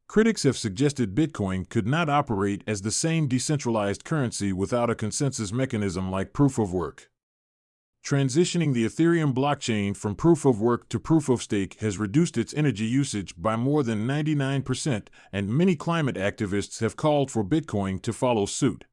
Critics have suggested Bitcoin could not operate as the same decentralized currency without a consensus mechanism like proof of work. Transitioning the Ethereum blockchain from proof of work to proof of stake has reduced its energy usage by more than 99%, and many climate activists have called for Bitcoin to follow suit.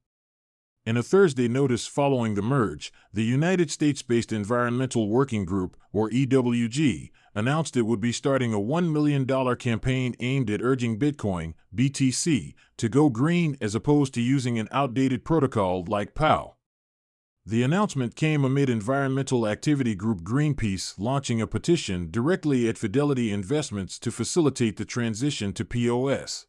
In a Thursday notice following the merge, the United States-based Environmental Working Group, or EWG, announced it would be starting a $1 million campaign aimed at urging Bitcoin, BTC, to go green as opposed to using an outdated protocol like POW. The announcement came amid environmental activity group Greenpeace launching a petition directly at Fidelity Investments to facilitate the transition to POS.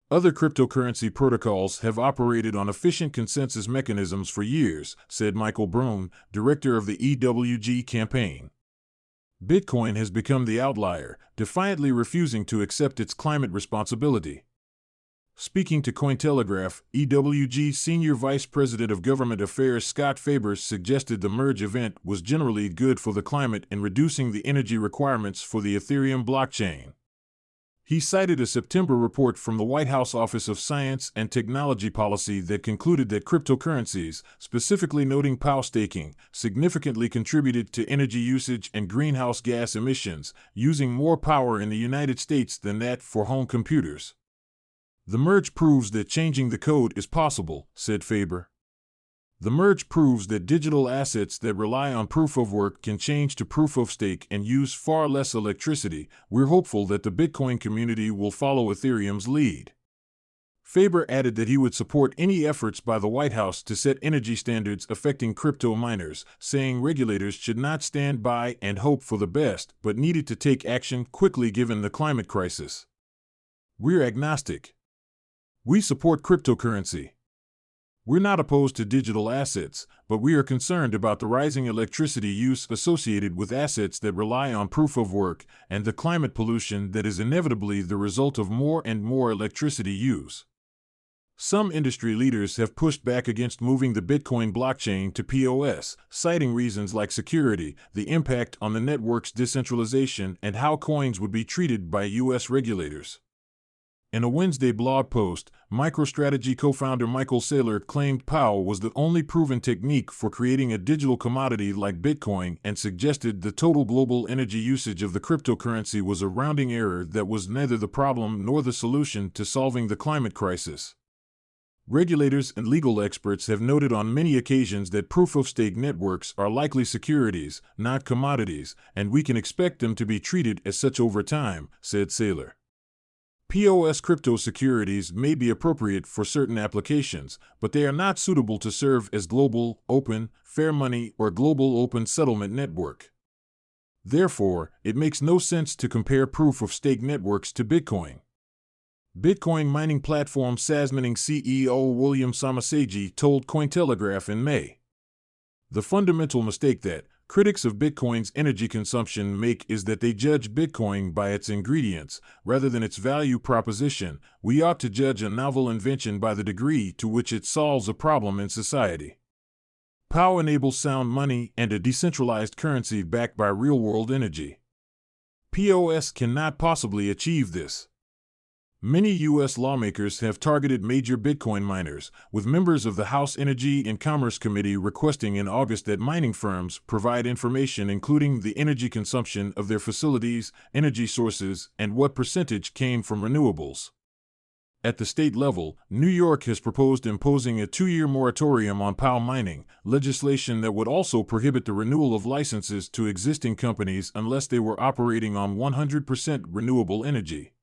Other cryptocurrency protocols have operated on efficient consensus mechanisms for years, said Michael Brune, director of the EWG campaign. Bitcoin has become the outlier, defiantly refusing to accept its climate responsibility. Speaking to Cointelegraph, EWG Senior Vice President of Government Affairs Scott Faber suggested the merge event was generally good for the climate in reducing the energy requirements for the Ethereum blockchain. He cited a September report from the White House Office of Science and Technology Policy that concluded that cryptocurrencies, specifically noting POW staking, significantly contributed to energy usage and greenhouse gas emissions, using more power in the United States than that for home computers. The merge proves that changing the code is possible, said Faber. The merge proves that digital assets that rely on proof of work can change to proof of stake and use far less electricity. We're hopeful that the Bitcoin community will follow Ethereum's lead. Faber added that he would support any efforts by the White House to set energy standards affecting crypto miners, saying regulators should not stand by and hope for the best, but needed to take action quickly given the climate crisis. We're agnostic. We support cryptocurrency. We're not opposed to digital assets, but we are concerned about the rising electricity use associated with assets that rely on proof of work and the climate pollution that is inevitably the result of more and more electricity use. Some industry leaders have pushed back against moving the Bitcoin blockchain to POS, citing reasons like security, the impact on the network's decentralization, and how coins would be treated by U.S. regulators. In a Wednesday blog post, MicroStrategy co-founder Michael Saylor claimed POW was the only proven technique for creating a digital commodity like Bitcoin and suggested the total global energy usage of the cryptocurrency was a rounding error that was neither the problem nor the solution to solving the climate crisis. Regulators and legal experts have noted on many occasions that proof-of-stake networks are likely securities, not commodities, and we can expect them to be treated as such over time, said Saylor. POS crypto securities may be appropriate for certain applications, but they are not suitable to serve as global, open, fair money, or global open settlement network. Therefore, it makes no sense to compare proof-of-stake networks to Bitcoin. Bitcoin mining platform Sasmining CEO William Samaseji told Cointelegraph in May. The fundamental mistake that critics of Bitcoin's energy consumption make is that they judge Bitcoin by its ingredients, rather than its value proposition. We ought to judge a novel invention by the degree to which it solves a problem in society. POW enables sound money and a decentralized currency backed by real-world energy. POS cannot possibly achieve this. Many U.S. lawmakers have targeted major Bitcoin miners, with members of the House Energy and Commerce Committee requesting in August that mining firms provide information including the energy consumption of their facilities, energy sources, and what percentage came from renewables. At the state level, New York has proposed imposing a 2-year moratorium on POW mining, legislation that would also prohibit the renewal of licenses to existing companies unless they were operating on 100% renewable energy.